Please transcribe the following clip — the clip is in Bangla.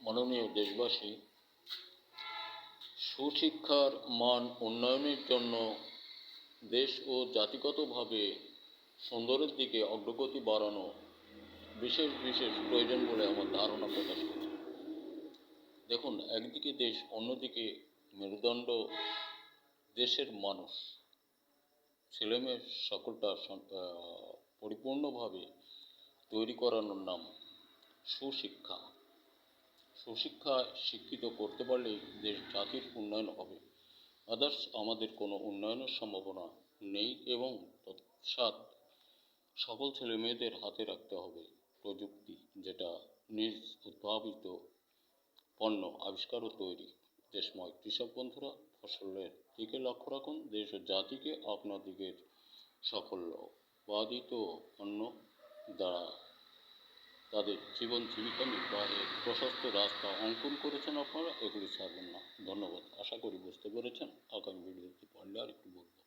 মাননীয় দেশবাসী, সুশিক্ষার মান উন্নয়নের জন্য দেশ ও জাতিগতভাবে সুন্দরের দিকে অগ্রগতি বাড়ানো বিশেষ প্রয়োজন বলে আমার ধারণা প্রকাশ করছি। দেখুন, একদিকে দেশ, অন্যদিকে মেরুদণ্ড দেশের মানুষ, ছেলেমেয়ে সকলটা পরিপূর্ণভাবে তৈরি করানোর নাম সুশিক্ষা। সুশিক্ষায় শিক্ষিত করতে পারলেই দেশ জাতির উন্নয়ন হবে। আদার্স আমাদের কোনো উন্নয়নের সম্ভাবনা নেই। এবং তৎসাৎ সকল ছেলে মেয়েদের হাতে রাখতে হবে প্রযুক্তি, যেটা নিজ উদ্ভাবিত পণ্য আবিষ্কার ও তৈরি। দেশময় কৃষক বন্ধুরা, ফসলের দিকে লক্ষ্য রাখুন। দেশ ও জাতিকে আপনার দিকের সাফল্য বাধিত অন্য দ্বারা তাদের জীবন জীবিকা নির্বাহের প্রশস্ত রাস্তা অঙ্কন করেছেন আপনারা, এগুলি ছাড়বেন না। ধন্যবাদ। আশা করি বুঝতে পেরেছেন। আগামী ভিডিওতে পারলে আর একটু বলব।